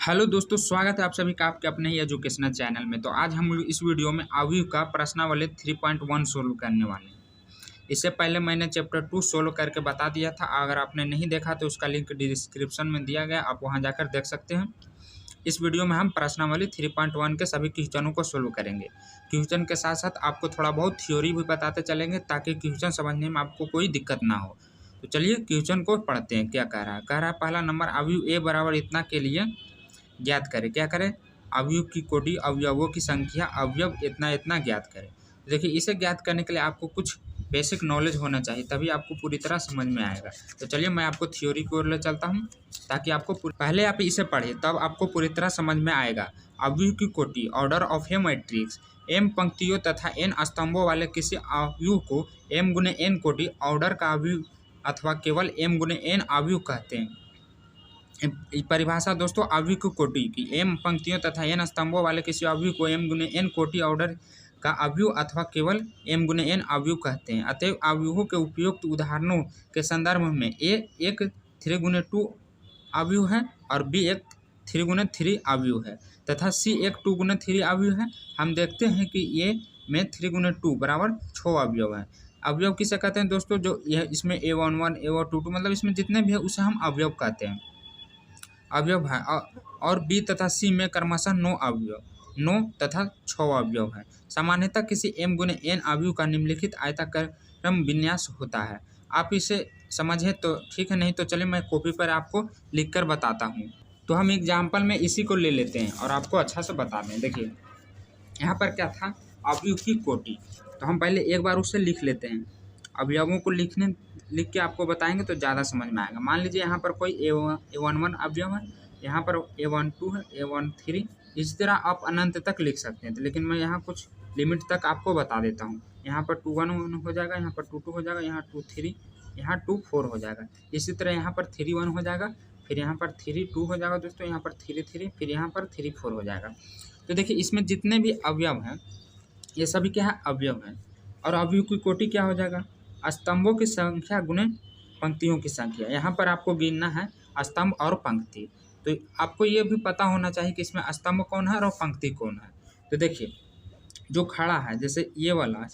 Hello दोस्तों, स्वागत है आप सभी का आपके अपने ही एजुकेशनल चैनल में। तो आज हम इस वीडियो में अवयव का प्रश्नावली 3.1 सोल्व करने वाले हैं। इससे पहले मैंने चैप्टर 2 सोल्व करके बता दिया था। अगर आपने नहीं देखा तो उसका लिंक डिस्क्रिप्शन में दिया गया, आप वहां जाकर देख सकते हैं। इस वीडियो में हम प्रश्नावली 3.1 के सभी क्वेश्चनों को सोल्व करेंगे। क्वेश्चन के साथ साथ आपको थोड़ा बहुत थ्योरी भी बताते चलेंगे ताकि क्वेश्चन समझने में आपको कोई दिक्कत ना हो। तो चलिए क्वेश्चन को पढ़ते हैं। क्या कह रहा है पहला नंबर अवयव ए बराबर इतना के लिए ज्ञात करें। क्या करें? अवयव की कोटि, अवयवों की संख्या, अवयव इतना इतना ज्ञात करें। देखिए, इसे ज्ञात करने के लिए आपको कुछ बेसिक नॉलेज होना चाहिए, तभी आपको पूरी तरह समझ में आएगा। तो चलिए मैं आपको थ्योरी की ओर ले चलता हूँ ताकि आपको पहले आप इसे पढ़िए तब आपको पूरी तरह समझ में आएगा। अवयव की कोटि, order of A matrix, m पंक्तियों तथा n स्तंभों वाले किसी अवयव को m गुने n कोटि ऑर्डर का अवयव अथवा केवल m गुने n अवयव कहते हैं। परिभाषा दोस्तों अवयव की कोटि की, m पंक्तियों तथा n स्तंभों वाले किसी अवयव को m गुने n कोटि ऑर्डर का अवयव अथवा केवल m गुने n अवयव कहते हैं। अतएव अवयवों के उपयुक्त उदाहरणों के संदर्भ में a एक 3 गुने 2 अवयव है और b एक 3 गुने 3 अवयव है तथा c एक 2 गुने 3 अवयव है। हम देखते हैं कि a में 3 गुने 2 बराबर 6 अवयव है। अवयव किसे कहते हैं दोस्तों? जो यह इसमें a11 a22 मतलब इसमें जितने भी है उसे हम अवयव कहते हैं, अवयव है। और बी तथा सी में क्रमशः 9 अवयव, 9 तथा 6 अवयव है। सामान्यतः किसी m गुने n अवयव का निम्नलिखित आयताक्रम विन्यास होता है। आप इसे समझें तो ठीक है, नहीं तो चलिए मैं कॉपी पर आपको लिखकर बताता हूँ। तो हम एग्जाम्पल में इसी को ले लेते हैं और आपको अच्छा से बता दें। देखिए यहाँ पर क्या था, अवयव की कोटि। तो हम पहले एक बार उसे लिख लेते हैं। अवयवों को लिख के आपको बताएंगे तो ज़्यादा समझ में आएगा। मान लीजिए यहाँ पर कोई a11 अवयव है, यहाँ पर a12 है, a13, इसी तरह आप अनंत तक लिख सकते हैं। तो लेकिन मैं यहाँ कुछ लिमिट तक आपको बता देता हूँ। यहाँ पर 2 1 हो जाएगा, यहाँ पर 2 2 हो जाएगा, यहाँ 2 3, यहाँ 2 4 हो जाएगा। इसी तरह यहाँ पर 3 1 हो जाएगा, फिर यहाँ पर 3 2 हो जाएगा दोस्तों, यहाँ पर 3 3, फिर यहाँ पर 3 4 हो जाएगा। तो देखिए इसमें जितने भी अवयव हैं ये सभी क्या है, अवयव हैं। और अवयव की कोटि क्या हो जाएगा? स्तंभों की संख्या गुने पंक्तियों की संख्या। यहाँ पर आपको गिनना है स्तंभ और पंक्ति। तो आपको ये भी पता होना चाहिए कि इसमें स्तंभ कौन है और पंक्ति कौन है। तो देखिए जो खड़ा है, जैसे ये वाला,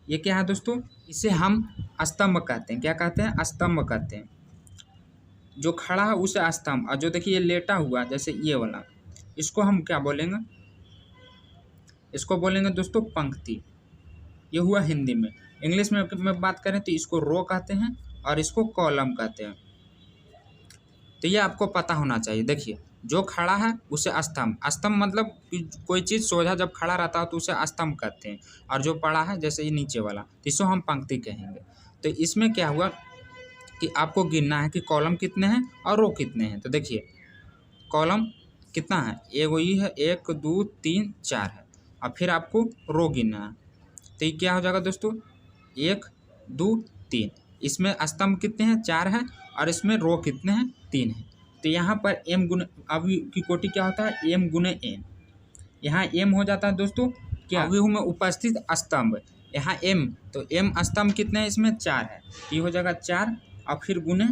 ये क्या है दोस्तों? इसे हम स्तंभ कहते हैं। क्या कहते हैं? स्तंभ कहते हैं। जो खड़ा है उसे स्तंभ, और जो देखिए ये लेटा हुआ जैसे ये वाला, इसको हम क्या बोलेंगे? इसको बोलेंगे दोस्तों पंक्ति। ये हुआ हिंदी में। इंग्लिश में बात करें तो इसको रो कहते हैं और इसको कॉलम कहते हैं। तो ये आपको पता होना चाहिए। देखिए जो खड़ा है उसे स्तंभ, स्तंभ मतलब कोई चीज़ सोझा जब खड़ा रहता है तो उसे स्तंभ कहते हैं। और जो पड़ा है जैसे ये नीचे वाला, तो इसको हम पंक्ति कहेंगे। तो इसमें क्या हुआ कि आपको गिनना है कि कॉलम कितने हैं और रो कितने हैं। तो देखिए कॉलम कितना है, एगो ही है, 1 2 3 4 है, और फिर आपको रो गिनना है। तो ये क्या हो जाएगा दोस्तों? 1 2 3। इसमें स्तंभ कितने हैं? 4 है, और इसमें रो कितने हैं? 3 है। तो यहाँ पर m गुने, अवयव की कोटि क्या होता है? m गुने n। यहाँ m हो जाता है दोस्तों क्या? अवयव में उपस्थित स्तंभ। यहाँ m, तो m स्तंभ कितने हैं? इसमें 4 है, ये हो जाएगा 4, और फिर गुने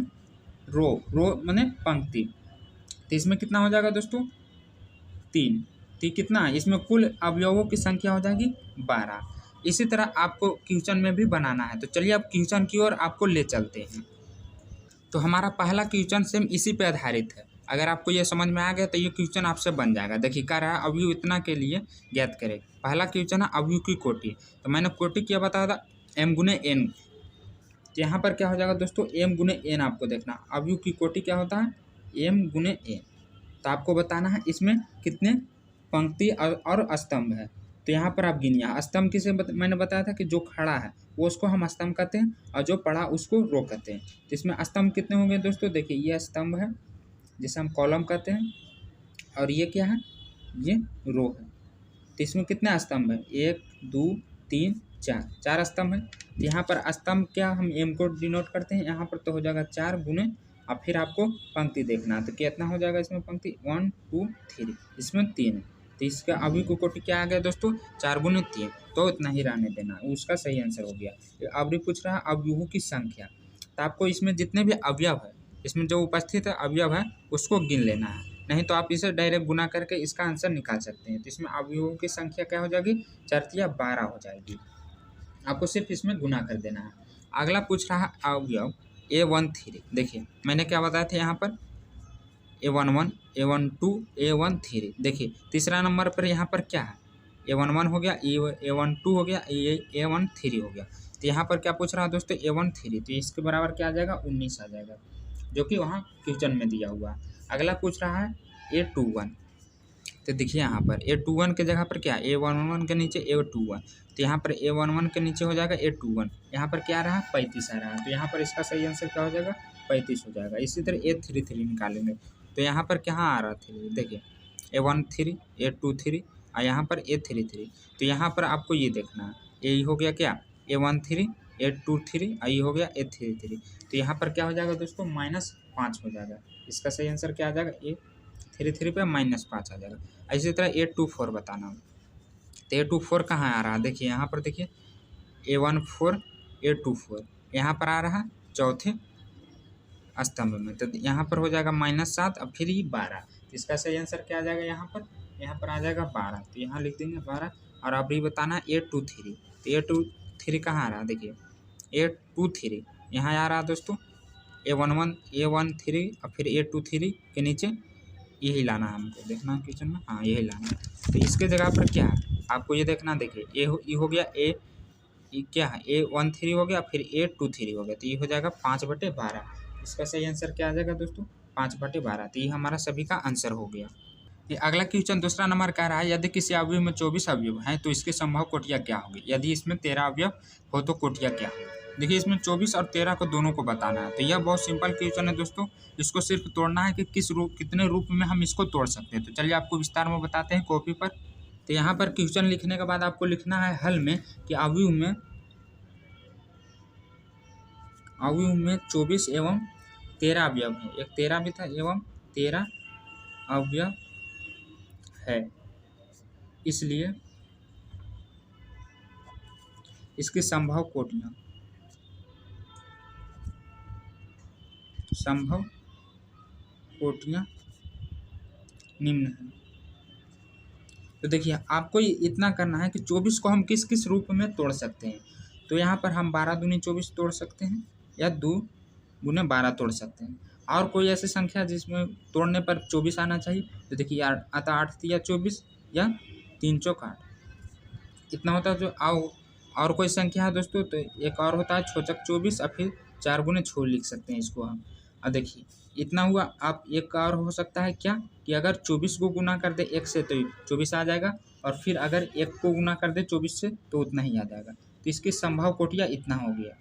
रो, रो माने पंक्ति। तो इसमें कितना हो जाएगा दोस्तों? 3। तो कितना है? इसमें कुल अवयवों की संख्या हो जाएगी 12। इसी तरह आपको क्वेश्चन में भी बनाना है। तो चलिए अब क्वेश्चन की ओर आपको ले चलते हैं। तो हमारा पहला क्वेश्चन सेम इसी पे आधारित है। अगर आपको ये समझ में आ गया तो ये क्वेश्चन आपसे बन जाएगा। देखिए कह रहा है अवयव इतना के लिए ज्ञात करें। पहला क्वेश्चन है अवयव की कोटि। तो मैंने कोटि क्या बताया था? m गुने n। तो यहाँ पर क्या हो जाएगा दोस्तों? m गुने n। आपको देखना अवयव की कोटि क्या होता है? m गुने n। तो आपको बताना है इसमें कितने पंक्ति और स्तंभ है। तो यहाँ पर आप गिनिए। स्तंभ किसे मैंने बताया था कि जो खड़ा है वो उसको हम स्तंभ कहते हैं, और जो पड़ा उसको रो कहते हैं। तो इसमें स्तंभ कितने होंगे दोस्तों? देखिए ये स्तंभ है जिसे हम कॉलम कहते हैं, और ये क्या है? ये रो है। तो इसमें कितने स्तंभ है? 1 2 3 4, 4 स्तंभ है। तो यहाँ पर स्तंभ क्या हम m को डिनोट करते हैं, यहाँ पर तो हो जाएगा 4 गुने, और फिर आपको पंक्ति देखना है। तो कितना हो जाएगा इसमें पंक्ति? 1 2 3, इसमें 3 है। तो इसका अवयव की कोटि क्या आ गया दोस्तों? 4 गुने 3। तो इतना ही रहने देना, उसका सही आंसर हो गया। अवयव पूछ रहा है अवयवों की संख्या। तो आपको इसमें जितने भी अवयव है इसमें जो उपस्थित अवयव है उसको गिन लेना है, नहीं तो आप इसे डायरेक्ट गुना करके इसका आंसर निकाल सकते हैं। तो इसमें अवयवों की संख्या क्या हो जाएगी, 4 × 12 हो जाएगी। आपको सिर्फ इसमें गुना कर देना है। अगला पूछ रहा है अवयव A13। देखिए मैंने क्या बताया था यहाँ पर, A11, A12, A13। देखिए तीसरा नंबर पर यहाँ पर क्या है, A11 हो गया, A12 हो गया, A13 हो गया। तो यहाँ पर क्या पूछ रहा है दोस्तों, A13। तो इसके बराबर क्या आ जाएगा, 19 आ जाएगा, जो कि वहाँ क्वेश्चन में दिया हुआ है। अगला पूछ रहा है A21। तो देखिए यहाँ पर A21 के जगह पर क्या है, A11 के नीचे A21। तो यहाँ पर A11 के नीचे हो जाएगा A21। यहाँ पर क्या आ रहा है, 35 आ रहा है। तो यहाँ पर इसका सही आंसर क्या हो जाएगा, 35 हो जाएगा। इसी तरह A33 निकालेंगे। तो यहाँ पर कहाँ आ रहा है, देखिए A13, A23 और यहाँ पर A33। तो यहाँ पर आपको ये देखना है, ये हो गया क्या, A13, A23 और ये हो गया A33। तो यहाँ पर क्या हो जाएगा दोस्तों, -5 हो जाएगा। इसका सही आंसर क्या आ जाएगा, A33 पे -5 आ जाएगा। इसी तरह A24 बताना। तो A24 कहाँ आ रहा है, देखिए यहाँ पर देखिए A14, A24 यहाँ पर आ रहा है चौथे स्तंभ में। तो यहाँ पर हो जाएगा -7 और फिर ये 12। तो इसका सही आंसर क्या आ जाएगा, यहाँ पर आ जाएगा 12। तो यहाँ लिख देंगे 12। और अभी बताना है A23। तो A23 कहाँ आ रहा है, देखिए A23 यहाँ आ रहा है दोस्तों, A11, A13 और फिर A23 के नीचे यही लाना है हमको, देखना है क्वेश्चन में, हाँ यही लाना है। तो इसके जगह पर क्या है आपको ये देखना, देखिए ये हो गया क्या है, A13 हो गया, फिर A23 हो गया। तो ये हो जाएगा 5/12। इसका सही आंसर क्या आ जाएगा दोस्तों, 5/12। तो ये हमारा सभी का आंसर हो गया। ये अगला क्वेश्चन दूसरा नंबर कह रहा है, यदि किसी अवयव में 24 अवयव हैं तो इसकी संभव कोटियाँ क्या होगी, यदि इसमें 13 अवयव हो तो कोटियाँ क्या होगी। देखिए इसमें 24 और 13 को दोनों को बताना है। तो यह बहुत सिंपल क्वेश्चन है दोस्तों, इसको सिर्फ तोड़ना है कि कितने रूप में हम इसको तोड़ सकते हैं। तो चलिए आपको विस्तार में बताते हैं कॉपी पर। तो यहाँ पर क्वेश्चन लिखने के बाद आपको लिखना है हल में कि अवयव में 24 एवं 13 अवयव है। एक 13 भी था एवं 13 अवयव है, इसलिए इसकी संभव कोटियाँ निम्न है। तो देखिए आपको इतना करना है कि 24 को हम किस किस रूप में तोड़ सकते हैं। तो यहाँ पर हम 12 दूनी 24 तोड़ सकते हैं, या 2 × 12 तोड़ सकते हैं। और कोई ऐसी संख्या जिसमें तोड़ने पर 24 आना चाहिए। तो देखिए आता 8 या 24 या 3 चौक 8, इतना होता है। जो और कोई संख्या है दोस्तों, तो एक और होता है 6 चौक 24 और फिर 4 × 6 लिख सकते हैं इसको हम। और देखिए इतना हुआ। आप एक और हो सकता है क्या, कि अगर 24 को गुना कर दे 1 से तो 24 आ जाएगा, और फिर अगर 1 को गुना कर दे 24 से तो उतना ही आ जाएगा। तो इसकी संभव कोटियाँ इतना हो गया।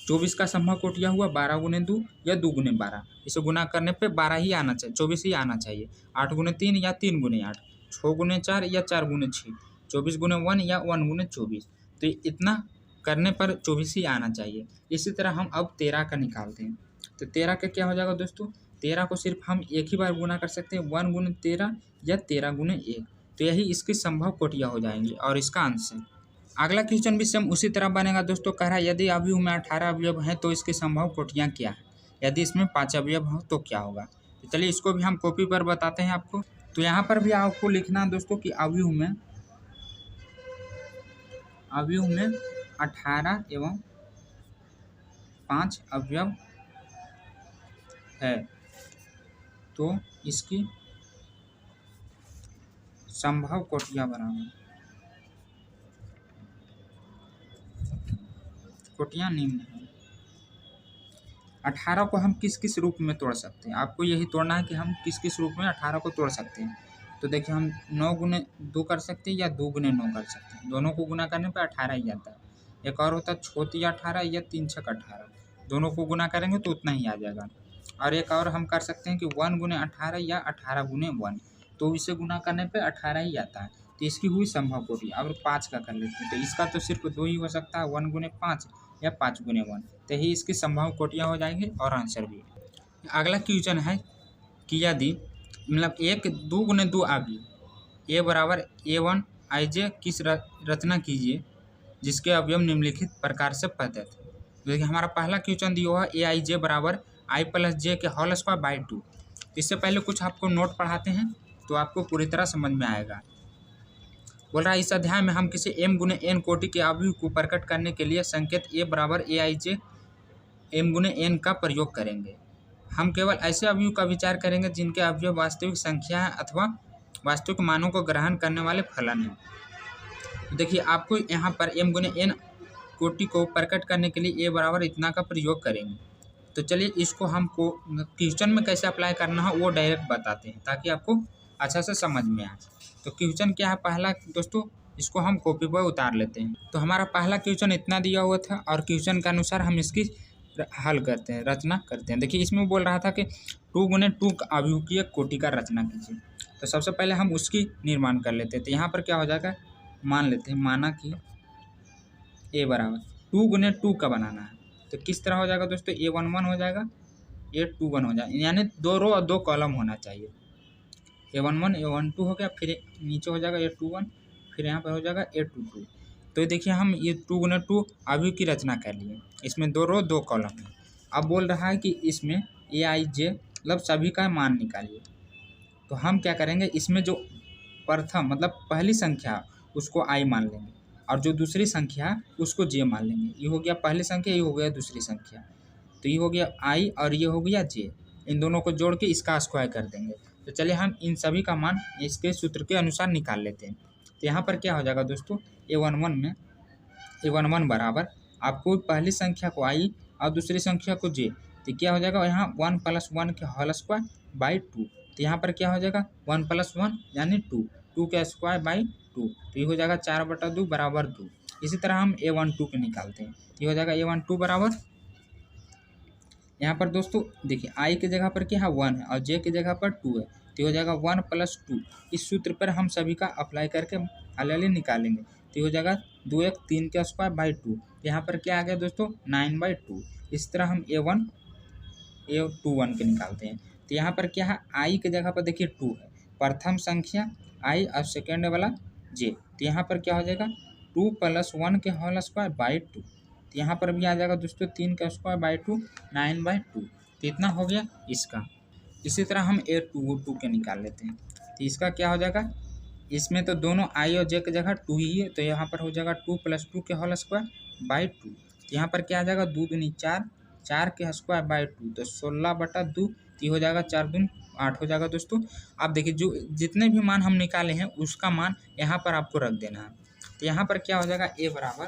24 का संभव कोटियाँ हुआ 12 × 2 या 2 × 12। इसे गुना करने पे 12 ही आना चाहिए, 24 ही आना चाहिए। 8 × 3 या 3 × 8, 6 × 4 या 4 × 6, 24 × 1 या 1 × 24। तो इतना करने पर 24 ही आना चाहिए। इसी तरह हम अब 13 का निकालते हैं। तो 13 का क्या हो जाएगा दोस्तों, 13 को सिर्फ हम एक ही बार गुना कर सकते हैं, 1 × 13 या 13 × 1। तो यही इसकी संभव कोटियाँ हो जाएंगी और इसका आंसर। अगला क्वेश्चन भी सेम उसी तरह बनेगा दोस्तों। कह रहा है यदि अवयव में 18 अवयव हैं तो इसकी संभव कोटियाँ क्या है, यदि इसमें 5 अवयव हो तो क्या होगा। तो चलिए इसको भी हम कॉपी पर बताते हैं आपको। तो यहाँ पर भी आपको लिखना दोस्तों कि अवयव में 18 एवं 5 अवयव है तो इसकी संभव कोटियाँ बराबर कोटियाँ निम्न है। 18 को हम किस किस रूप में तोड़ सकते हैं, आपको यही तोड़ना है कि हम किस किस रूप में 18 को तोड़ सकते हैं। तो देखिए हम 9 × 2 कर सकते हैं या 2 × 9 कर सकते हैं। दोनों को गुना करने पर 18 ही आता है। एक और होता है 6 × 18 या 3 × 6 = 18। दोनों को गुना करेंगे तो उतना ही आ जाएगा। और एक और हम कर सकते हैं कि 1 × 18 या 18 × 1, तो इसे गुना करने पे 18 ही आता है। तो इसकी हुई संभव कोटि। अब 5 का कर लेते हैं। तो इसका तो सिर्फ 2 ही हो सकता है, 1 × 5 या 5 × 1। तो ही इसकी संभव कोटियाँ हो जाएंगी और आंसर भी। अगला क्वेश्चन है कि यदि 1 2 × 2 अवयव A बराबर A1 IJ किस रचना कीजिए जिसके अवयव निम्नलिखित प्रकार से पद्धत है। देखिए हमारा पहला क्वेश्चन दिया हुआ है aij बराबर i प्लस जे के होल स्क्वायर बाई 2। इससे पहले कुछ आपको नोट पढ़ाते हैं तो आपको पूरी तरह समझ में आएगा। बोल रहा है इस अध्याय में हम किसी m गुने n कोटि के अवयव को प्रकट करने के लिए संकेत a बराबर aij m गुने n का प्रयोग करेंगे। हम केवल ऐसे अवयव का विचार करेंगे जिनके अवयव वास्तविक संख्या है अथवा वास्तविक मानों को ग्रहण करने वाले फलन हैं। देखिए आपको यहाँ पर m गुने n कोटि को प्रकट करने के लिए a बराबर इतना का प्रयोग करेंगे। तो चलिए इसको हमको क्वेश्चन में कैसे अप्लाई करना है वो डायरेक्ट बताते हैं ताकि आपको अच्छा से समझ में आए। तो क्वेश्चन क्या है पहला दोस्तों, इसको हम कॉपी पर उतार लेते हैं। तो हमारा पहला क्वेश्चन इतना दिया हुआ था और क्वेश्चन के अनुसार हम इसकी हल करते हैं, रचना करते हैं। देखिए इसमें बोल रहा था कि 2 गुने 2 अवयव की एक कोटि का रचना कीजिए। तो सबसे पहले हम उसकी निर्माण कर लेते हैं। तो यहाँ पर क्या हो जाएगा, मान लेते हैं, माना कि a बराबर 2 गुने 2 का बनाना है। तो किस तरह हो जाएगा दोस्तों, a11 हो जाएगा, a21 हो जाएगा, यानी 2 रो और 2 कॉलम होना चाहिए। a11 a12 हो गया, फिर नीचे हो जाएगा a21, फिर यहाँ पर हो जाएगा a22। तो देखिए हम ये 2 गुने 2 अवयव की रचना कर लिए, इसमें 2 रो 2 कॉलम है। अब बोल रहा है कि इसमें aij मतलब सभी का मान निकालिए। तो हम क्या करेंगे, इसमें जो प्रथम मतलब पहली संख्या उसको i मान लेंगे और जो दूसरी संख्या उसको j मान लेंगे। ये हो गया पहली संख्या, ये हो गया दूसरी संख्या। तो ये हो गया i और ये हो गया j, इन दोनों को जोड़ के इसका स्क्वायर कर देंगे। तो चलिए हम इन सभी का मान इसके सूत्र के अनुसार निकाल लेते हैं। तो यहाँ पर क्या हो जाएगा दोस्तों, a11 में a11 बराबर आपको पहली संख्या को i और दूसरी संख्या को j। तो क्या हो जाएगा, यहाँ 1 + 1 के होल स्क्वायर बाई 2। तो यहाँ पर क्या हो जाएगा 1 + 1 यानी 2 का स्क्वायर बाई 2। तो ये हो जाएगा 4/2 बराबर 2। इसी तरह हम a12 के निकालते हैं। ये हो जाएगा a12 बराबर, यहाँ पर दोस्तों देखिए i के जगह पर क्या है 1 है और j के जगह पर 2 है। तो हो जाएगा 1 + 2। इस सूत्र पर हम सभी का अप्लाई करके अलग निकालेंगे। तो हो जाएगा 2 × 3 का स्क्वायर बाई 2। यहाँ पर क्या आ गया दोस्तों 9/2। इस तरह हम a21 के निकालते हैं। तो यहाँ पर क्या है, i के जगह पर देखिए 2 है, प्रथम संख्या i और सेकेंड वाला j। तो यहाँ पर क्या हो जाएगा 2 + 1 के होल स्क्वायर बाई 2। तो यहाँ पर भी आ जाएगा दोस्तों 3 का स्क्वायर बाई 2, 9/2। तो इतना हो गया इसका। इसी तरह हम a22 के निकाल लेते हैं। तो इसका क्या हो जाएगा, इसमें तो दोनों i और j की जगह 2 ही है। तो यहाँ पर हो जाएगा 2 + 2 के होल स्क्वायर बाई 2। तो यहाँ पर क्या आ जाएगा 2 दूनी 4, 4 के स्क्वायर बाई 2, तो 16/2। तो हो जाएगा 4 दूनी 8 हो जाएगा दोस्तों। अब देखिए जो जितने भी मान हम निकाले हैं उसका मान यहाँ पर आपको रख देना है। तो यहाँ पर क्या हो जाएगा a बराबर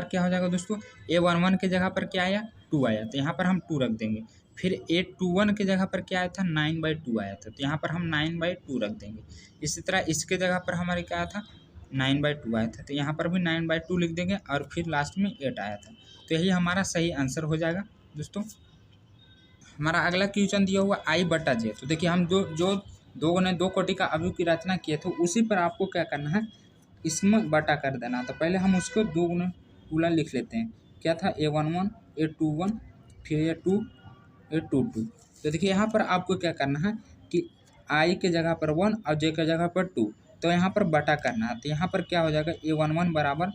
क्या हो जाएगा दोस्तों, a11 के जगह पर क्या आया 2 आया, तो यहाँ पर हम 2 रख देंगे। फिर a21 के जगह पर क्या आया था 9/2 आया था, तो यहाँ पर हम 9/2 रख देंगे। इसी तरह इसके जगह पर हमारे क्या आया था 9/2 आया था, तो यहाँ पर भी 9/2 लिख देंगे और फिर लास्ट में 8 आया था। तो यही हमारा सही आंसर हो जाएगा दोस्तों। हमारा अगला क्वेश्चन दिया हुआ i/j। तो देखिए हम जो 2 गुने 2 कोटि का अवयव की रचना किए थे उसी पर आपको क्या करना है, इसमें बटा कर देना। तो पहले हम उसको 2 गुने पूरा लिख लेते हैं। क्या था a11 a21 फिर a2 a22। तो देखिए यहाँ पर आपको क्या करना है कि i के जगह पर 1 और j के जगह पर 2, तो यहाँ पर बटा करना है। तो यहाँ पर क्या हो जाएगा a11 बराबर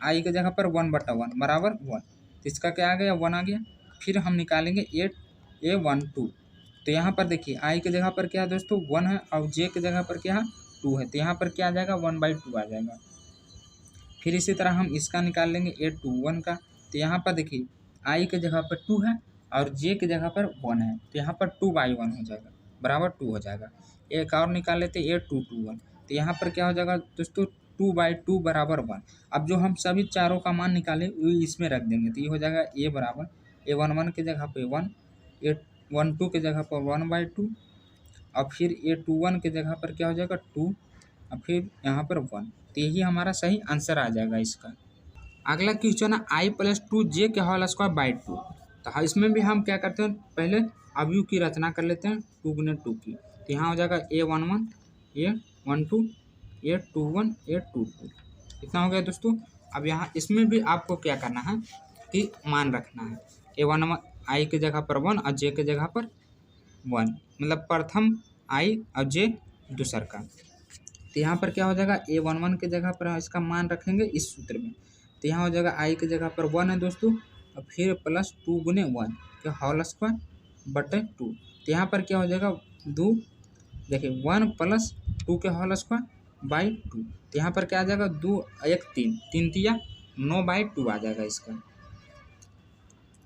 i के जगह पर 1/1 बराबर 1। तो इसका क्या आ गया 1 आ गया। फिर हम निकालेंगे a12। तो यहाँ पर देखिए i के जगह पर क्या है दोस्तों 1 है और j के जगह पर क्या है 2 है, तो यहाँ पर क्या आ जाएगा 1/2 आ जाएगा। फिर इसी तरह हम इसका निकाल लेंगे a21 का। तो यहाँ पर देखिए i के जगह पर 2 है और j के जगह पर 1 है, तो यहाँ पर 2/1 हो जाएगा बराबर 2 हो जाएगा। एक और निकाल लेते a221। तो यहाँ पर क्या हो जाएगा दोस्तों 2/2 बराबर 1। अब जो हम सभी चारों का मान निकाले वो इसमें रख देंगे। तो ये हो जाएगा a बराबर a11 के जगह पर 1, a12 के जगह पर 1/2 और फिर a21 के जगह पर क्या हो जाएगा 2 और फिर यहाँ पर 1। तो यही हमारा सही आंसर आ जाएगा इसका। अगला क्वेश्चन है i + 2j के होल स्क्वायर बाई 2। तो इसमें भी हम क्या करते हैं, पहले अवयव की रचना कर लेते हैं 2 गुने 2 की। तो यहाँ हो जाएगा a11 a12 a21 a22। इतना हो गया दोस्तों। अब यहाँ इसमें भी आपको क्या करना है कि मान रखना है। a11 i के जगह पर 1 और j के जगह पर 1, मतलब प्रथम i और j दूसर का। तो यहाँ पर क्या हो जाएगा a11 के जगह पर इसका मान रखेंगे इस सूत्र में। तो यहाँ हो जाएगा आई की जगह पर 1 है दोस्तों, और फिर प्लस 2 गुने 1 के होल स्क्वायर बटे 2। तो यहाँ पर क्या हो जाएगा 2, देखिए 1 प्लस 2 के होल स्क्वायर बाई 2। तो यहाँ पर क्या आ जाएगा 2 1 3 3 तिया 9/2 आ जाएगा इसका।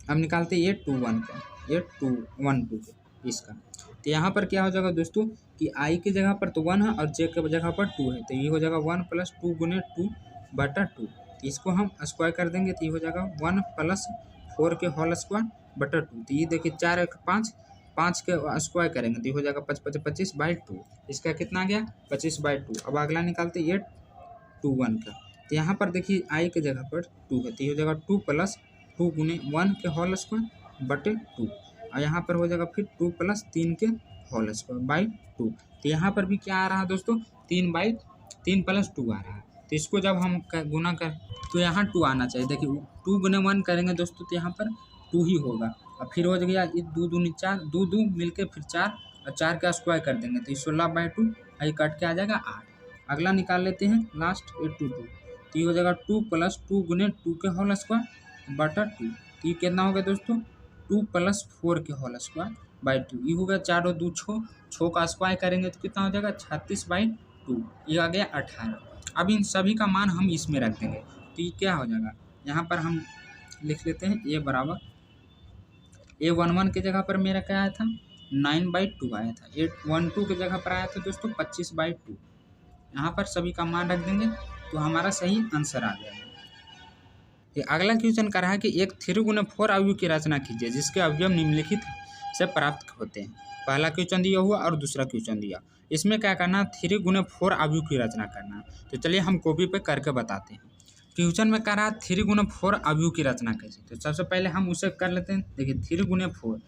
अब निकालते हैं 821 का 8212 के इसका। तो यहाँ पर क्या हो जाएगा दोस्तों कि आई की जगह पर तो 1 है और जे की जगह पर 2 है, तो ये हो जाएगा 1 प्लस 2 गुने 2 बटा 2। तो इसको हम स्क्वायर कर देंगे तो ये हो जाएगा 1 प्लस 4 के होल स्क्वायर बटा 2। तो ये देखिए 4 1 5, 5 के स्क्वायर करेंगे तो ये हो जाएगा 25 25/2। इसका कितना आ गया 25/2। अब अगला निकालते 821 का। तो यहाँ पर देखिए आई की जगह पर 2 है, तो ये हो जाएगा 2 प्लस 2 गुने 1 के होल स्क्वायर बटे 2, और यहाँ पर हो जाएगा फिर 2 प्लस 3 के होल स्क्वायर बाई 2। तो यहाँ पर भी क्या आ रहा है दोस्तों 3/3 प्लस 2 आ रहा है। तो इसको जब हम गुना कर तो यहाँ 2 आना चाहिए। देखिए 2 गुने 1 करेंगे दोस्तों तो यहाँ पर 2 ही होगा, और फिर हो गया 2 दूनी 4, 2 2 मिलके फिर 4, और 4 का स्क्वायर कर देंगे तो 16/2, ये कट के आ जाएगा 8। अगला निकाल लेते हैं लास्ट 822। तो ये हो जाएगा 2 प्लस 2 गुने 2 के होल स्क्वायर बटा 2। तो ये कितना हो गया दोस्तों 2 प्लस 4 के होल स्क्वायर बाई 2। ये हो गया 4 और 2 6, 6 का स्क्वायर करेंगे तो कितना हो जाएगा 36/2। ये आ गया 18। अब इन सभी का मान हम इसमें रख देंगे तो ये क्या हो जाएगा, यहाँ पर हम लिख लेते हैं ए बराबर A11 की जगह पर मेरा क्या आया था 9/2 आया था, 812 की जगह पर आया था दोस्तों 25/2। यहाँ पर सभी का मान रख देंगे तो हमारा सही आंसर आ जाएगा। ये अगला क्वेश्चन कर रहा है कि एक 3 गुने 4 अवयव की रचना कीजिए जिसके अवयव निम्नलिखित से प्राप्त होते हैं। पहला क्वेश्चन दिया हुआ और दूसरा क्वेश्चन दिया। इसमें क्या करना है 3 गुने 4 अवयव की रचना करना है। तो चलिए हम कॉपी पे करके बताते हैं। क्वेश्चन में कह रहा है 3 गुने 4 अवयव की रचना कैसे। तो सबसे पहले हम उसे कर लेते हैं। देखिए 3 गुने 4,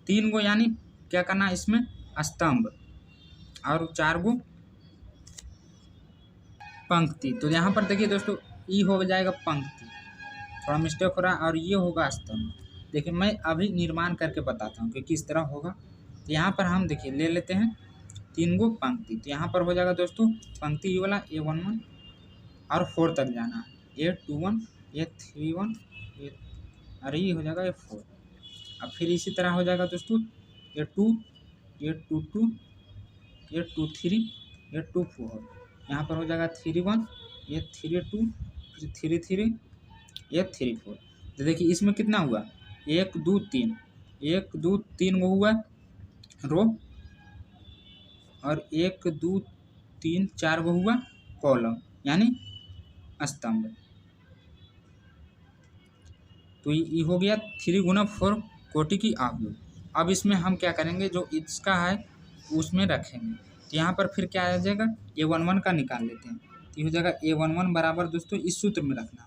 3 गो यानी क्या करना है इसमें स्तंभ और 4 गो पंक्ति। तो यहाँ पर देखिए दोस्तों ई हो जाएगा पंक्ति, थोड़ा मिस्टेक हो रहा है, और ये होगा स्तंभ। देखिए मैं अभी निर्माण करके बताता हूँ कि किस तरह होगा। तो यहाँ पर हम देखिए ले लेते हैं 3 गो पंक्ति। तो यहाँ पर हो जाएगा दोस्तों पंक्ति ये वाला A11 और 4 तक जाना है, A21 A31 और ये हो जाएगा A4। अब फिर इसी तरह हो जाएगा दोस्तों A2 A22 A23 A24। यहाँ पर हो जाएगा 31 A32 फिर 33 A34। तो देखिए इसमें कितना हुआ 1 2 3, 1 2 3 वो हुआ रो, और 1 2 3 4 वो हुआ कॉलम यानी स्तंभ। तो ये हो गया 3 गुना 4 कोटि की अवयव। अब इसमें हम क्या करेंगे जो इसका है उसमें रखेंगे। तो यहाँ पर फिर क्या आ जाएगा A11 का निकाल लेते हैं। तो ये हो जाएगा A11 बराबर दोस्तों इस सूत्र में रखना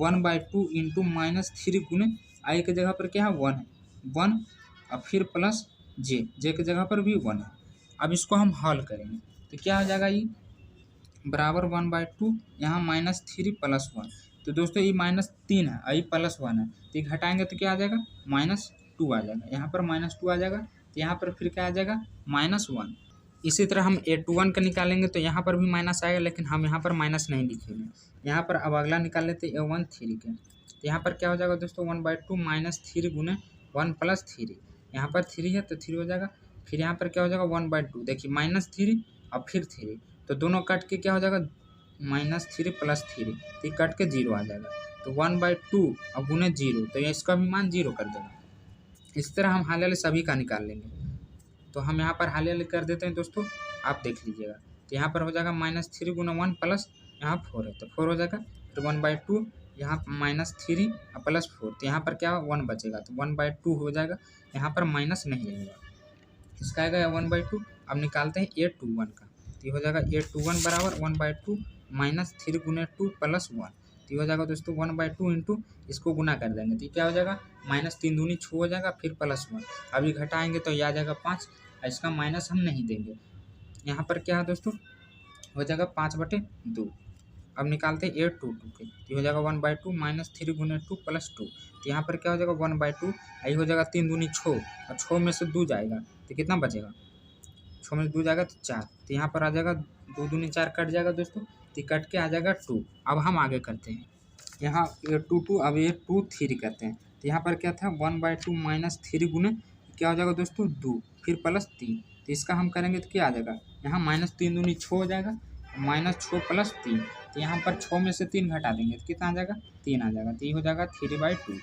1/2 इंटू -3 गुने आई की जगह पर क्या है 1 है 1, और फिर प्लस जे की जगह पर भी 1 है। अब इसको हम हल करेंगे तो क्या हो जाएगा ये बराबर 1/2 यहाँ -3 प्लस 1। तो दोस्तों ये -3 है, आई +1 है, तो ये घटाएंगे तो क्या आ जाएगा -2 आ जाएगा। यहाँ पर -2 आ जाएगा, तो यहाँ पर फिर क्या आ जाएगा -1। इसी तरह हम A21 का निकालेंगे तो यहाँ पर भी माइनस आएगा, लेकिन हम यहाँ पर माइनस नहीं लिखेंगे। यहाँ पर अब अगला निकाल लेते हैं A13 के। तो यहाँ पर क्या हो जाएगा दोस्तों 1/2 -3 गुने 1 + 3। यहाँ पर 3 है तो 3 हो जाएगा। फिर यहाँ पर क्या हो जाएगा 1/2, देखिए -3 और फिर 3, तो दोनों कट के क्या हो जाएगा -3 + 3, तो कट के 0 आ जाएगा। तो 1/2 और गुने 0, तो इसका भी मान 0 कर देगा। इस तरह हम हाल सभी का निकाल लेंगे। तो हम यहाँ पर हाल कर देते हैं दोस्तों, आप देख लीजिएगा। तो यहाँ पर हो जाएगा -3 गुना 1 प्लस यहाँ 4 है तो 4 हो जाएगा। फिर 1/2 यहाँ -3 और +4, तो यहाँ पर क्या 1 बचेगा, तो 1/2 हो जाएगा। यहाँ पर माइनस नहीं आएगा, इसका आएगा 1/2। अब निकालते हैं A21 का। तो ये हो जाएगा A21 बराबर 1/2 -3 गुने 2 + 1। तो ये हो जाएगा दोस्तों 1/2 इंटू इसको गुना कर देंगे तो ये क्या हो जाएगा -3 दूनी 6 हो जाएगा, फिर +1। अभी घटाएंगे तो ये आ जाएगा 5, इसका माइनस हम नहीं देंगे। यहाँ पर क्या है दोस्तों हो जाएगा 5/2। अब निकालते हैं A22 के। तो हो जाएगा 1/2 -3 गुने 2 + 2। तो यहाँ पर क्या हो जाएगा 1/2, आई हो जाएगा 3 दूनी 6, और 6 में से 2 जाएगा तो कितना बचेगा 6 में से 2 जाएगा तो 4। तो यहाँ पर आ जाएगा 2 दूनी 4 कट जाएगा दोस्तों, तो कट के आ जाएगा 2। अब हम आगे करते हैं। यहाँ ये 2 2, अब ये 2 3 करते हैं तो यहाँ पर क्या था 1/2 माइनस 3 गुने क्या हो जाएगा दोस्तों 2, फिर प्लस 3। तो इसका हम करेंगे तो क्या आ जाएगा, यहाँ माइनस 3 दूनी 6 हो जाएगा, माइनस 6 प्लस 3। तो यहाँ पर 6 में से 3 घटा देंगे तो कितना आ जाएगा 3 आ जाएगा। तो ये हो जाएगा 3/2।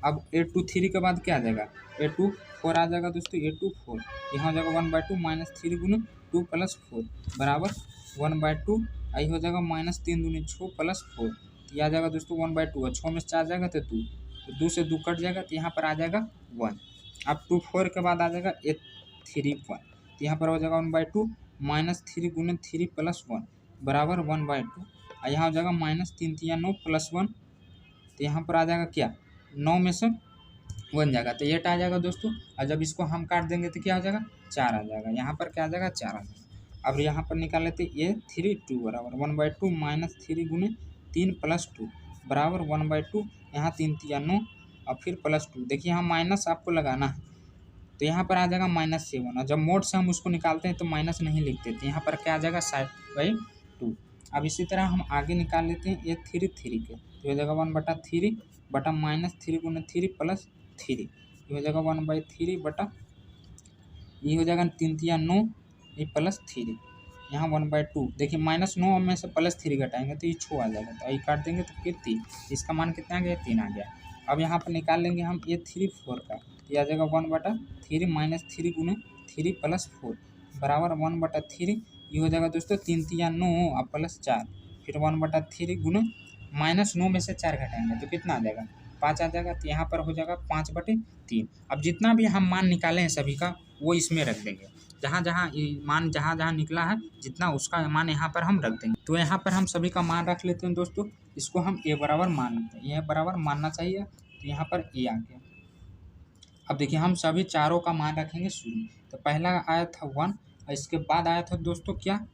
अब 8/2 के बाद क्या आ जाएगा 8/4 आ जाएगा दोस्तों, 8/4 यहाँ हो जाएगा 1/2 माइनस 3 गुने 2 प्लस 4 बराबर 1/2। आई हो जाएगा माइनस 3 दूनी 6 प्लस 4। तो ये आ जाएगा दोस्तों 1/2 और 6 में से 4 जाएगा तो 2, तो 2 से 2 कट जाएगा तो यहाँ पर आ जाएगा 1। अब 2/4 के बाद आ जाएगा 8/3 1। तो यहाँ पर हो जाएगा 1/2 माइनस 3 गुने 3 प्लस 1 बराबर 1/2। यहाँ हो जाएगा माइनस 3 3 9 प्लस 1। तो यहाँ पर आ जाएगा क्या 9 में से 1 जाएगा तो 8 आ जाएगा दोस्तों। और जब इसको हम काट देंगे तो क्या हो जाएगा 4 आ जाएगा, यहाँ पर क्या आ जाएगा 4 आ जाएगा। अब यहाँ पर निकाल लेते ये 3 2 बराबर 1/2 माइनस 3 गुने 3 प्लस 2 बराबर 1/2। यहाँ 3 3 9 और फिर प्लस 2। देखिए यहाँ माइनस आपको लगाना है तो यहाँ पर आ जाएगा -7 और जब मोड से हम उसको निकालते हैं तो माइनस नहीं लिखते तो यहाँ पर क्या आ जाएगा 7/2। अब इसी तरह हम आगे निकाल लेते हैं ये 3 3 के तो हो जाएगा 1/3 बटा माइनस 3 गुने 3 प्लस 3। ये हो जाएगा 1/3 बटा ये हो जाएगा 3 3 9 ये प्लस 3 यहाँ 1/2। देखिए -9 में से प्लस 3 घटाएंगे तो ये 6 आ जाएगा, तो ये काट देंगे तो फिर 3। इसका मान कितना आ गया 3 आ गया। अब यहाँ पर निकाल लेंगे हम ये 3 4 का तो ये आ जाएगा 1/3 माइनस 3 गुने 3 प्लस 4 बराबर 1/3। ये हो जाएगा दोस्तों 3 3 9 और प्लस 4 फिर 1/3 गुने -9 में से 4 घटाएंगे तो कितना आ जाएगा 5 आ जाएगा। तो यहाँ पर हो जाएगा 5/3। अब जितना भी हम मान निकाले हैं सभी का वो इसमें रख देंगे, जहाँ जहाँ मान जहाँ जहाँ निकला है जितना उसका मान यहाँ पर हम रख देंगे। तो यहाँ पर हम सभी का मान रख लेते हैं दोस्तों, इसको हम ए बराबर मान लेते हैं, ए बराबर मानना चाहिए तो यहाँ पर ए आ गया। अब देखिए हम सभी चारों का मान रखेंगे शुरू। तो पहला आया था 1 और इसके बाद आया था दोस्तों क्या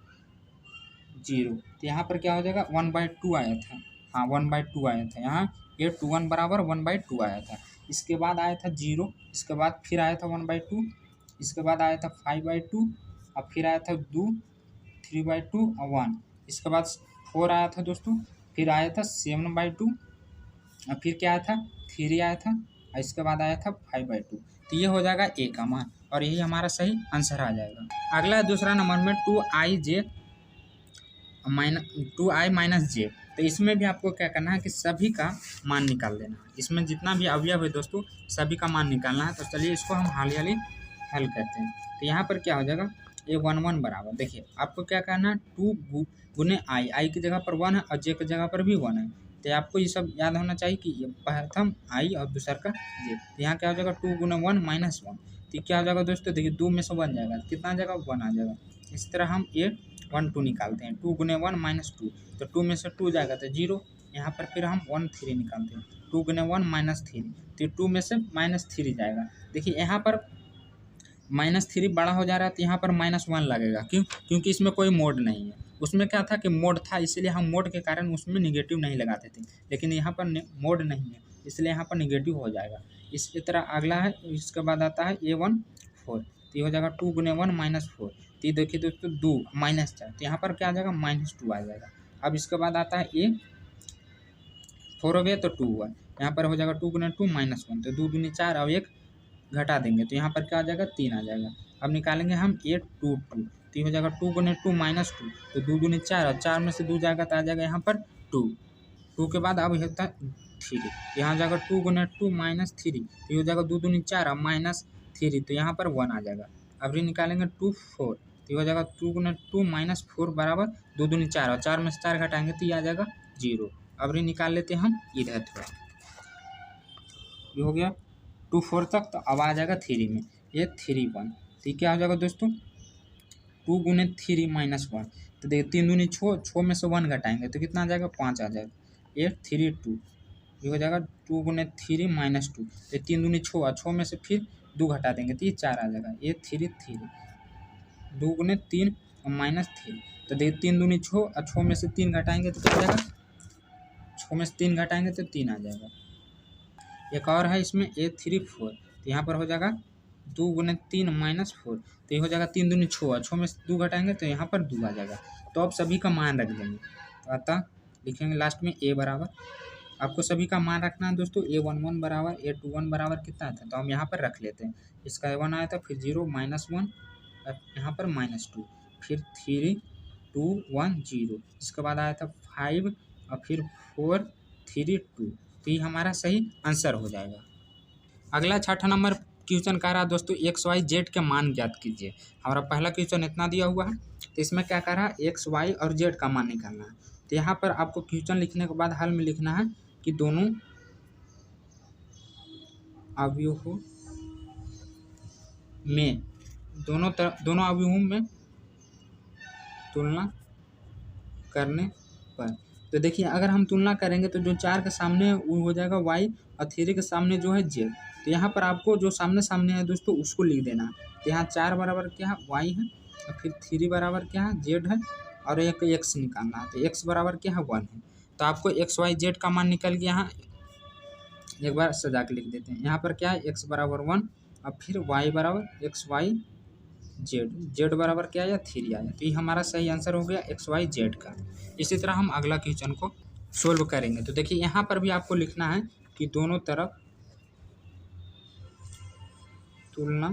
0। तो यहाँ पर क्या हो जाएगा 1/2 आया था, हाँ 1/2 आया था, यहाँ 8 बराबर 1/2 आया था। इसके बाद आया था 0, इसके बाद फिर आया था 1/2, इसके बाद आया था 5/2 और फिर आया था 2 3/2 और 1। इसके बाद 4 आया था दोस्तों, फिर आया था 7/2 और फिर क्या आया था 3 आया था और इसके बाद आया था 5/2। तो ये हो जाएगा ए का मान और यही हमारा सही आंसर आ जाएगा। अगला दूसरा नंबर में 2i माइनस जे। तो इसमें भी आपको क्या करना है कि सभी का मान निकाल देना है। इसमें जितना भी अवयव है दोस्तों सभी का मान निकालना है। तो चलिए इसको हम हाली हल करते हैं। तो यहाँ पर क्या हो जाएगा ये 1 1 बराबर, देखिए आपको क्या करना है 2 गुने आई की जगह पर 1 है और जे की जगह पर भी 1 है। तो आपको ये सब याद होना चाहिए कि ये प्रथम आई और दूसरा का जे। तो यहाँ क्या हो जाएगा 2 गुने 1 माइनस 1। तो क्या हो जाएगा दोस्तों, देखिए 2 में से 1 जाएगा कितना आ जाएगा 1 आ जाएगा। इस तरह हम 1 2 निकालते हैं, 2 गुने 1 माइनस 2 तो 2 में से 2 जाएगा तो 0। यहाँ पर फिर हम 1 3 निकालते हैं, 2 गुने 1 माइनस 3 तो 2 में से -3 जाएगा। देखिए यहाँ पर -3 बड़ा हो जा रहा है तो यहाँ पर -1 लगेगा, क्यों, क्योंकि इसमें कोई मोड नहीं है। उसमें क्या था कि मोड था इसलिए हम मोड के कारण उसमें निगेटिव नहीं लगाते थे, लेकिन यहाँ पर मोड नहीं है इसलिए यहाँ पर निगेटिव हो जाएगा। इसी तरह अगला है, इसके बाद आता है A1 4। तो ये हो जाएगा 2 गुने 1 माइनस 4। तो ये देखिए दोस्तों 2 माइनस 4 तो यहाँ पर क्या आ जाएगा -2 आ जाएगा। अब इसके बाद आता है A4 हो गया तो 2 1, यहाँ पर हो जाएगा 2 गुने 2 माइनस 1 तो 2 दूनी 4 और 1 घटा देंगे तो यहाँ पर क्या आ जाएगा 3 आ जाएगा। अब निकालेंगे हम 8 2 2 तो ये हो जाएगा 2 गुने 2 माइनस 2 तो 2 दूनी 4 और 4 में से 2 जाएगा तो आ जाएगा यहाँ पर 2 के बाद अब होता है 3। तो यहाँ जाएगा 2 गुने 2 माइनस 3 तो ये हो जाएगा 2 दूनी 4 और -3 तो यहाँ पर 1 आ जाएगा। अब ये निकालेंगे 2 4 तो ये हो जाएगा 2 गुने 2 माइनस 4 बराबर 2 दूनी 4 और 4 में से 4 घटाएंगे तो ये आ जाएगा 0। अब ये निकाल लेते हैं हम इधर थोड़ा, ये हो गया 2 4 तक। तो अब आ जाएगा 3 में ये 3 1 तो क्या हो जाएगा दोस्तों 2 गुने 3 माइनस 1 तो देखिए 3 दूनी 6 में से 1 घटाएंगे तो कितना आ जाएगा 5 आ जाएगा। 8 3 2 ये हो जाएगा 2 गुने 3 माइनस 2 तो 3 दूनी 6 और 6 में से फिर 2 घटा देंगे तो ये 4 आ जाएगा। ये 3 3 2 गुने 3 और माइनस 3 तो देखिए 3 दूनी 6 और 6 में से 3 घटाएंगे तो क्या आ जाएगा 6 में से 3 घटाएंगे तो 3 आ जाएगा। एक और है इसमें A3 4 तो यहाँ पर हो जाएगा 2 गुने 3 माइनस 4 तो ये हो जाएगा 3 दूनी 6 और 6 में से 2 घटाएंगे तो यहाँ पर 2 आ जाएगा। तो अब सभी का मान रख देंगे तो अतः लिखेंगे लास्ट में ए बराबर, आपको सभी का मान रखना है दोस्तों। A11 बराबर A21 बराबर कितना था, तो हम यहाँ पर रख लेते हैं। इसका A1 आया था, फिर 0 -1 और यहाँ पर -2, फिर 3 2 1 0, इसके बाद आया था 5 और फिर 4 3 2। तो ये हमारा सही आंसर हो जाएगा। अगला 6ठा नंबर क्वेश्चन कह रहा है दोस्तों एक्स वाई जेड के मान ज्ञात कीजिए। हमारा पहला क्वेश्चन इतना दिया हुआ है, तो इसमें क्या कह रहा है एक्स वाई और जेड का मान निकालना है। तो यहाँ पर आपको क्वेश्चन लिखने के बाद हल में लिखना है कि दोनों अवयवों में दोनों अवयवों में तुलना करने पर। तो देखिए अगर हम तुलना करेंगे तो जो 4 के सामने वो हो जाएगा वाई और 3 के सामने जो है जेड। तो यहाँ पर आपको जो सामने सामने है दोस्तों उसको लिख देना है। तो यहाँ 4 बराबर क्या है वाई है और फिर 3 बराबर क्या है जेड है और एक एक्स निकालना है। तो एक्स बराबर क्या है 1 है। तो आपको एक्स वाई जेड का मान निकल गया। यहाँ एक बार सजा के लिख देते हैं। यहाँ पर क्या है एक्स बराबर 1 और फिर वाई बराबर एक्स वाई जेड, जेड बराबर क्या आया 3 आया। तो ये हमारा सही आंसर हो गया एक्स वाई जेड का। इसी तरह हम अगला क्वेश्चन को सोल्व करेंगे। तो देखिए यहाँ पर भी आपको लिखना है कि दोनों तरफ तुलना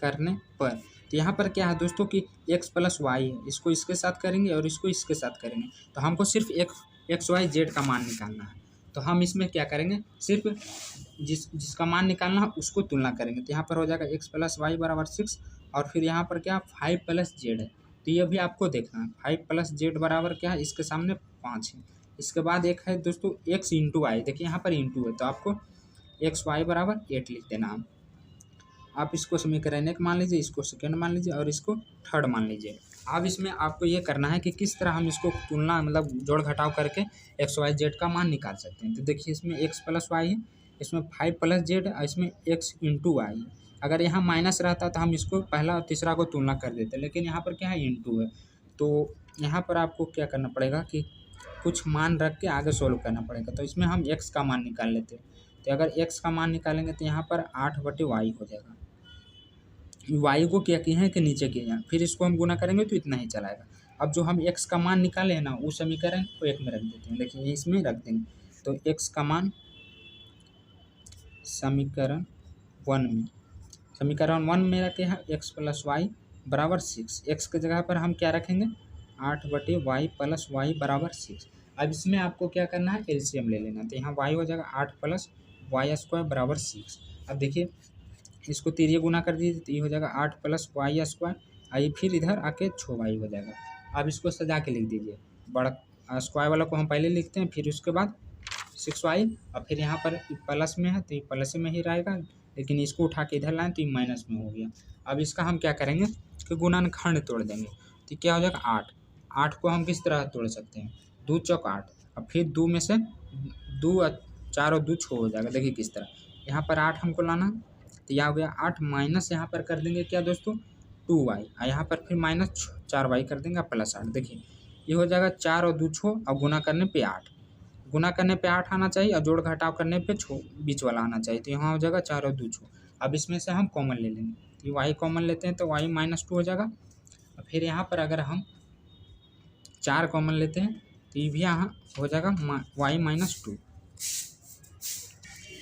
करने पर। तो यहाँ पर क्या है दोस्तों कि एक्स प्लस वाई है, इसको इसके साथ करेंगे और इसको इसके साथ करेंगे। तो हमको सिर्फ एक एक्स वाई जेड का मान निकालना है। तो हम इसमें क्या करेंगे, सिर्फ जिसका मान निकालना है उसको तुलना करेंगे। तो यहाँ पर हो जाएगा एक्स प्लस वाई बराबर 6 और फिर यहाँ पर क्या 5 प्लस जेड है। तो ये भी आपको देखना है 5 प्लस जेड बराबर क्या है, इसके सामने 5 है। इसके बाद एक है दोस्तों एक्स इंटू वाई, देखिए यहाँ पर इंटू है तो आपको एक्स वाई बराबर 8 लिख देना है। आप इसको समीकरण 1 मान लीजिए, इसको सेकेंड मान लीजिए और इसको थर्ड मान लीजिए। अब इसमें आपको ये करना है कि किस तरह हम इसको तुलना मतलब जोड़ घटाव करके एक्स वाई जेड का मान निकाल सकते हैं। तो देखिए इसमें एक्स प्लस वाई है, इसमें 5 प्लस जेड है, इसमें एक्स इंटू वाई है। अगर यहाँ माइनस रहता तो हम इसको पहला और तीसरा को तुलना कर देते, लेकिन यहाँ पर क्या है इंटू है। तो यहाँ पर आपको क्या करना पड़ेगा कि कुछ मान रख के आगे सोल्व करना पड़ेगा। तो इसमें हम एक्स का मान निकाल लेते हैं। तो अगर एक्स का मान निकालेंगे तो यहाँ पर 8/वाई हो जाएगा। वाई को क्या किए हैं कि नीचे किए हैं, फिर इसको हम गुना करेंगे तो इतना ही चलाएगा। अब जो हम एक्स का मान निकाले हैं ना उस समीकरण को 1 में रख देते हैं, देखिए इसमें रख देंगे। तो एक्स का मान समीकरण 1 में, समीकरण 1 में रखे हैं एक्स प्लस वाई बराबर 6। एक्स की जगह पर हम क्या रखेंगे 8/वाई प्लस वाई बराबर 6। अब इसमें आपको क्या करना है एलसीएम ले लेना। तो यहाँ वाई हो जाएगा 8 प्लस वाई स्क्वायर बराबर 6। अब देखिए इसको तिरिये गुना कर दीजिए तो ये हो जाएगा 8 प्लस वाई स्क्वायर, आइए फिर इधर आके 6y हो जाएगा। अब इसको सजा के लिख दीजिए, बड़ा स्क्वायर वाला को हम पहले लिखते हैं फिर उसके बाद 6y और फिर यहाँ पर प्लस में है तो ये प्लस में ही रहेगा, लेकिन इसको उठा के इधर लाएँ तो ये माइनस में हो गया। अब इसका हम क्या करेंगे कि गुणनखंड तोड़ देंगे। तो क्या हो जाएगा 8। 8 को हम किस तरह तोड़ सकते हैं 2 चौक 8 और फिर 2 में से 2 4 और 2 6 हो जाएगा। देखिए किस तरह, यहाँ पर 8 हमको लाना, तो यह हो गया 8 माइनस यहाँ पर कर देंगे क्या दोस्तों 2y और यहाँ पर फिर माइनस 4y कर देंगे प्लस 8। देखिए ये हो जाएगा 4 और 2 6 और गुना करने पे 8, गुना करने पे 8 आना चाहिए और जोड़ घटाव करने पे 6 बीच वाला आना चाहिए। तो यहाँ हो जाएगा 4 और 2 6। अब इसमें से हम कॉमन ले लेंगे, तो ये y कॉमन लेते हैं तो y -2 हो जाएगा। और फिर यहाँ पर अगर हम 4 कॉमन लेते हैं तो ये भी यहाँ हो जाएगा y -2।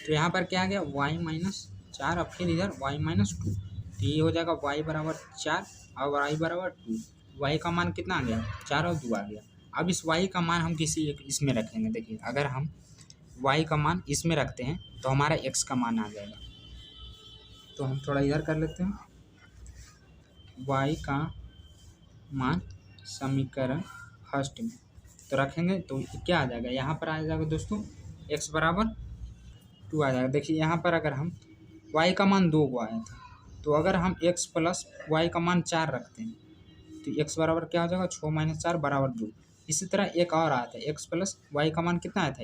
तो यहाँ पर क्या आ गया y-4 और फिर इधर y-2। तो ये हो जाएगा y बराबर 4 और y बराबर 2। y का मान कितना आ गया 4 और 2 आ गया। अब इस y का मान हम किसी एक इसमें रखेंगे। देखिए अगर हम y का मान इसमें रखते हैं तो हमारा x का मान आ जाएगा। तो हम थोड़ा इधर कर लेते हैं, y का मान समीकरण फर्स्ट में तो रखेंगे तो क्या आ जाएगा, यहाँ पर आ जाएगा दोस्तों x बराबर 2 आ जाएगा। देखिए यहाँ पर अगर हम y का मान 2 को आया था तो अगर हम x प्लस y का मान 4 रखते हैं तो x बराबर क्या हो जाएगा 6 - 4 बराबर 2। इसी तरह एक और आया था x प्लस y का मान कितना आया था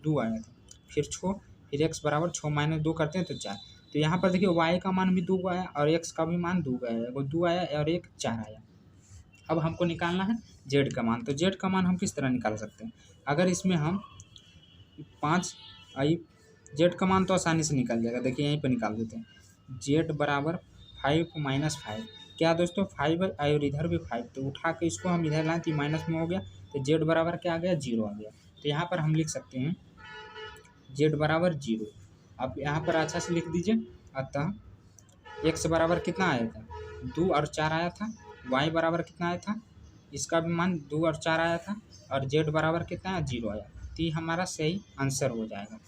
2 आया था, फिर 6 फिर x बराबर 6 - 2 करते हैं तो 4। तो यहाँ पर देखिए y का मान भी 2 आया और x का भी मान 2 आया, 2 आया और एक 4 आया। अब हमको निकालना है z का मान। तो z का मान हम किस तरह निकाल सकते हैं, अगर इसमें हम 5 जेड का मान तो आसानी से निकल जाएगा। देखिए यहीं पर निकाल देते हैं, जेड बराबर 5 - 5 क्या दोस्तों 5 है और इधर भी 5, तो उठा के इसको हम इधर लाएँ तो माइनस में हो गया तो जेड बराबर क्या आ गया, 0 आ गया। तो यहाँ पर हम लिख सकते हैं जेड बराबर 0। अब यहाँ पर अच्छा से लिख दीजिए। अतः एक्स बराबर कितना आया था, 2 और 4 आया था। वाई बराबर कितना आया था, इसका भी मान 2 और 4 आया था। और जेड बराबर कितना है, 0 आया। तो ये हमारा सही आंसर हो जाएगा।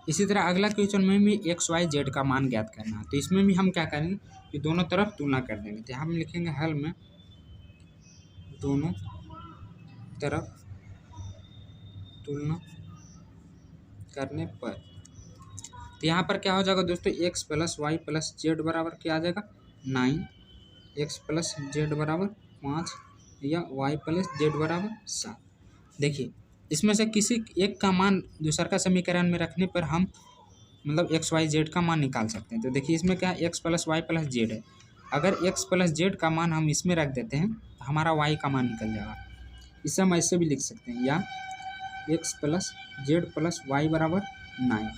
इसी तरह अगला क्वेश्चन में भी एक्स वाई जेड का मान ज्ञात करना है। तो इसमें भी हम क्या करेंगे कि दोनों तरफ तुलना कर देंगे। तो हम लिखेंगे हल में दोनों तरफ तुलना करने पर। तो यहाँ पर क्या हो जाएगा दोस्तों, X plus Y plus Z बराबर क्या आ जाएगा, 9। एक्स प्लस जेड बराबर 5 या वाई प्लस जेड बराबर 7। देखिए इसमें से किसी एक का मान दूसरा का समीकरण में रखने पर हम मतलब एक्स वाई जेड का मान निकाल सकते हैं। तो देखिए इसमें क्या है, X plus Y plus Z है। अगर एक्स प्लस जेड का मान हम इसमें रख देते हैं तो हमारा वाई का मान निकल जाएगा। इसे हम ऐसे भी लिख सकते हैं, या X plus Z plus Y बराबर 9।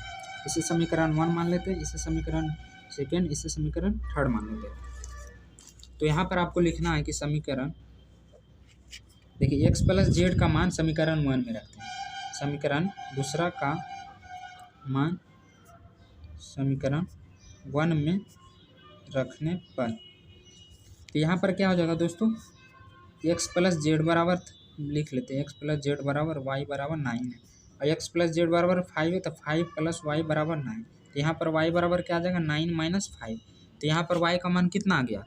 इसे समीकरण 1 मान लेते हैं, इसे समीकरण 2, इसे समीकरण 3 मान लेते हैं। तो यहाँ पर आपको लिखना है कि समीकरण, देखिए एक्स प्लस जेड का मान समीकरण 1 में रखते हैं, समीकरण दूसरा का मान समीकरण 1 में रखने पर। तो यहाँ पर क्या हो जाएगा दोस्तों, एक्स प्लस जेड बराबर लिख लेते हैं, एक्स प्लस जेड बराबर वाई बराबर 9 है। और एक्स प्लस जेड बराबर 5 है, तो 5 प्लस वाई बराबर 9। तो यहाँ पर वाई बराबर क्या आ जाएगा, 9 माइनस 5। तो यहाँ पर वाई का मान कितना आ गया,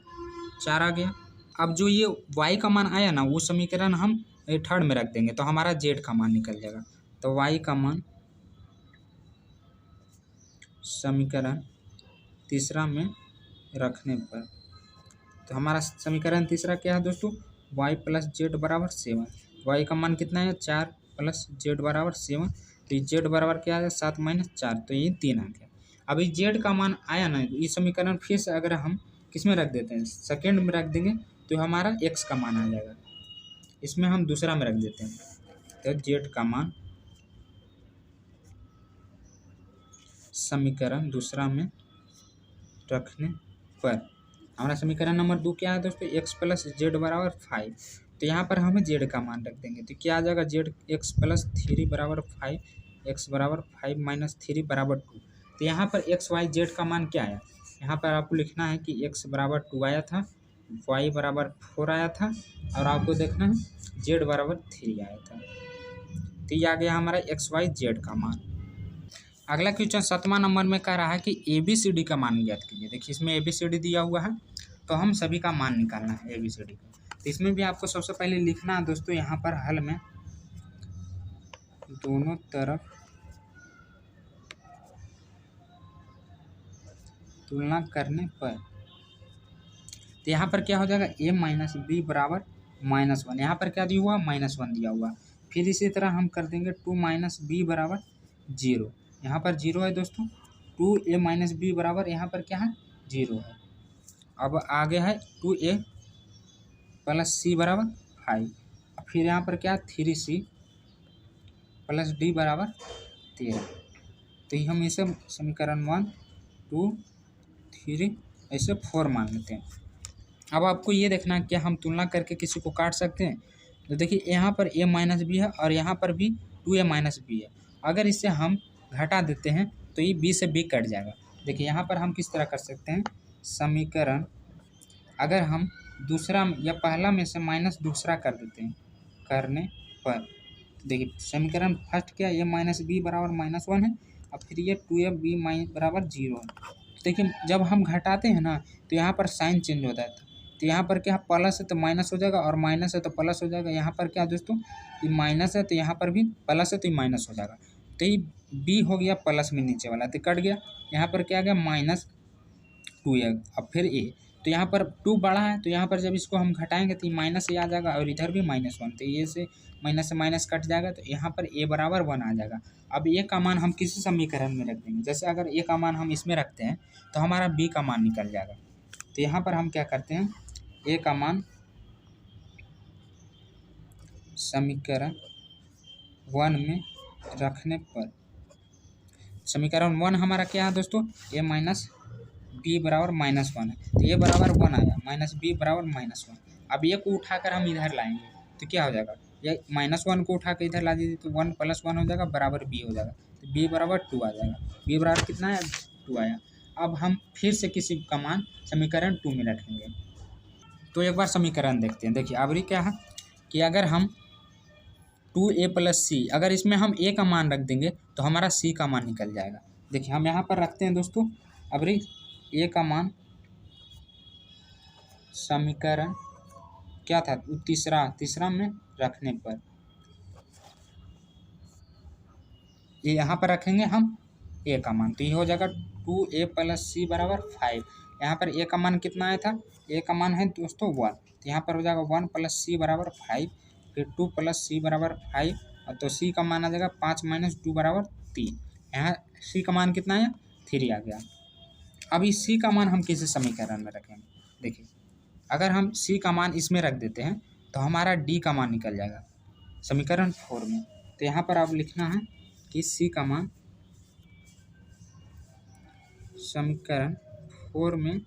4 आ गया। अब जो ये वाई का मान आया ना, वो समीकरण हम 3 में रख देंगे तो हमारा जेड का मान निकल जाएगा। तो वाई का मान समीकरण 3 में रखने पर, तो हमारा समीकरण 3 क्या है दोस्तों, वाई प्लस जेड बराबर 7। वाई का मान कितना है, 4 प्लस जेड बराबर 7। तो ये जेड बराबर क्या है, 7 माइनस 4, तो ये 3 आ गया। अब ये जेड का मान आया ना, ये समीकरण फिर से अगर हम किस में रख देते हैं, सेकेंड में रख देंगे तो हमारा एक्स का मान आ जाएगा। इसमें हम दूसरा में रख देते हैं, तो जेड का मान समीकरण दूसरा में रखने पर हमारा समीकरण नंबर 2 क्या है दोस्तों, एक्स प्लस जेड बराबर 5। तो यहाँ पर हमें जेड का मान रख देंगे, तो क्या आ जाएगा, जेड एक्स प्लस 3 बराबर 5, एक्स बराबर 5 माइनस 3 बराबर 2। तो यहाँ पर एक्स वाई जेड का मान क्या आया, यहाँ पर आपको लिखना है कि एक्स बराबर 2 आया था, वाई बराबर 4 आया था, और आपको देखना है जेड बराबर 3 आया था। तो ये आ गया हमारा एक्स वाई जेड का मान। अगला क्वेश्चन 7वां नंबर में कह रहा है कि ABCD का मान ज्ञात कीजिए। देखिए इसमें ABCD दिया हुआ है, तो हम सभी का मान निकालना है ABCD का। तो इसमें भी आपको सबसे पहले लिखना है दोस्तों, यहाँ पर हल में दोनों तरफ तुलना करने पर। तो यहाँ पर क्या हो जाएगा, A माइनस बी बराबर -1। यहाँ पर क्या दिया हुआ, -1 दिया हुआ। फिर इसी तरह हम कर देंगे 2 माइनस बी बराबर 0। यहाँ पर 0 है दोस्तों। 2A माइनस बी बराबर यहाँ पर क्या है, 0 है। अब आगे है 2A प्लस सी बराबर 5। फिर यहाँ पर क्या, 3C प्लस डी बराबर 13। तो ये हम इसे समीकरण 1 2 3 ऐसे 4 मान लेते हैं। अब आपको ये देखना है कि हम तुलना करके किसी को काट सकते हैं। तो देखिए यहाँ पर A माइनस बी है और यहाँ पर भी 2A माइनस बी है। अगर इसे हम घटा देते हैं तो ये B से B कट जाएगा। देखिए यहाँ पर हम किस तरह कर सकते हैं, समीकरण अगर हम दूसरा या पहला में से माइनस दूसरा कर देते हैं करने पर, देखिए समीकरण फर्स्ट क्या, A माइनस बी बराबर -1 है, और फिर ये 2AB बराबर 0 है। देखिए जब हम घटाते हैं ना तो यहाँ पर साइन चेंज होता है। तो यहाँ पर क्या, प्लस है तो माइनस हो जाएगा, और माइनस है तो प्लस हो जाएगा। यहाँ पर क्या दोस्तों, ये माइनस है तो यहाँ पर भी प्लस है तो ये माइनस हो जाएगा। तो ये B हो गया प्लस में नीचे वाला, तो कट गया। यहाँ पर क्या आ गया, -2 है। अब फिर A, तो यहाँ पर 2 बड़ा है, तो यहाँ पर जब इसको हम घटाएंगे तो ये माइनस से आ जाएगा, और इधर भी -1, तो ये से माइनस कट जाएगा। तो यहाँ पर A बराबर 1 आ जाएगा। अब A का मान हम किसी समीकरण में रख देंगे। जैसे अगर A का मान हम इसमें रखते हैं तो हमारा B का मान निकल जाएगा। तो यहाँ पर हम क्या करते हैं, A का मान समीकरण 1 में रखने पर, समीकरण 1 हमारा क्या है दोस्तों, A माइनस बी बराबर -1 है। तो A बराबर 1 आया, माइनस बी बराबर -1। अब A को उठाकर हम इधर लाएंगे तो क्या हो जाएगा, या -1 को उठा के इधर ला दीजिए तो 1 + 1 हो जाएगा बराबर b हो जाएगा, तो b बराबर 2 आ जाएगा। b बराबर कितना है, 2 आया। अब हम फिर से किसी का मान समीकरण 2 में रखेंगे। तो एक बार समीकरण देखते हैं। देखिए अबरी क्या है कि अगर हम 2a + c, अगर इसमें हम a का मान रख देंगे तो हमारा c का मान निकल जाएगा। देखिए हम यहाँ पर रखते हैं दोस्तों, अबरी a का मान समीकरण क्या था, तीसरा में रखने पर ये यहाँ पर रखेंगे हम a का मान, तो ये हो जाएगा 2a + c बराबर 5। यहाँ पर a का मान कितना आया था, a का मान है दोस्तों 1, तो यहाँ पर हो जाएगा 1 + c बराबर 5, फिर 2 + c बराबर 5, और तो c का मान आ जाएगा 5 - 2 बराबर 3। यहाँ c का मान कितना आया, 3 आ गया। अब इस c का मान हम किसी समीकरण में रखेंगे। देखिए अगर हम c का मान इसमें रख देते हैं तो हमारा d का मान निकल जाएगा समीकरण 4 में। तो यहाँ पर आप लिखना है कि c का मान समीकरण 4 में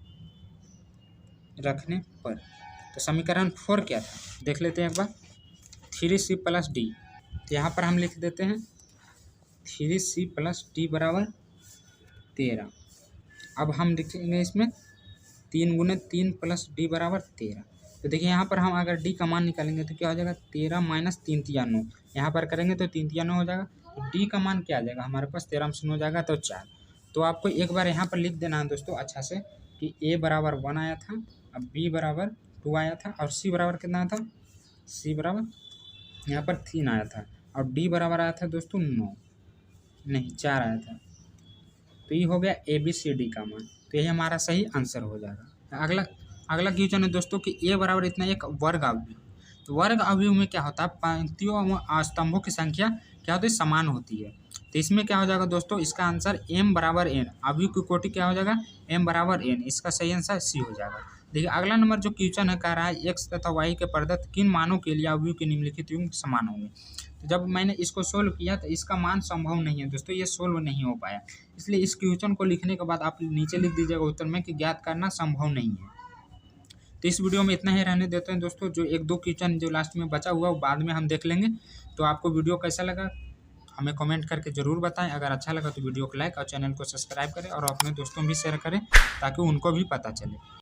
रखने पर, तो समीकरण 4 क्या था देख लेते हैं एक बार, 3c + d। तो यहाँ पर हम लिख देते हैं 3c + d बराबर 13। अब हम लिखेंगे इसमें 3 × 3 + d बराबर 13। तो देखिए यहाँ पर हम अगर d का मान निकालेंगे तो क्या हो जाएगा, 13 - 3 × 9, यहाँ पर करेंगे तो 3 × 9 हो जाएगा। तो d का मान क्या आ जाएगा हमारे पास, 13 में 0 हो जाएगा तो 4। तो आपको एक बार यहाँ पर लिख देना है दोस्तों अच्छा से कि a बराबर 1 आया था, अब b बराबर 2 आया था, और c बराबर कितना था, c बराबर यहाँ पर 3 आया था, और d बराबर आया था दोस्तों 4 आया था। तो ये हो गया ABCD का मान, तो यही हमारा सही आंसर हो जाएगा। अगला क्वेश्चन है दोस्तों कि a बराबर इतना एक वर्ग अवयव। तो वर्ग अवयव में क्या होता है, पंक्तियों व स्तंभों की संख्या क्या होती है, समान होती है। तो इसमें क्या हो जाएगा दोस्तों, इसका आंसर m बराबर n, अवयव की कोटि क्या हो जाएगा, m बराबर n, इसका सही आंसर c हो जाएगा। देखिए अगला नंबर जो क्वेश्चन है कह रहा है x तथा y के प्रदत्त किन मानों के लिए अवयव के निम्नलिखित योग समान होंगे। तो जब मैंने इसको सोल्व किया तो इसका मान संभव नहीं है दोस्तों, ये सोल्व नहीं हो पाया। इसलिए इस क्वेश्चन को लिखने के बाद आप नीचे लिख दीजिएगा उत्तर में कि ज्ञात करना संभव नहीं है। तो इस वीडियो में इतना ही रहने देते हैं दोस्तों, जो 1-2 क्वेश्चन जो लास्ट में बचा हुआ वो बाद में हम देख लेंगे। तो आपको वीडियो कैसा लगा हमें कमेंट करके ज़रूर बताएं। अगर अच्छा लगा तो वीडियो को लाइक और चैनल को सब्सक्राइब करें और अपने दोस्तों भी शेयर करें ताकि उनको भी पता चले।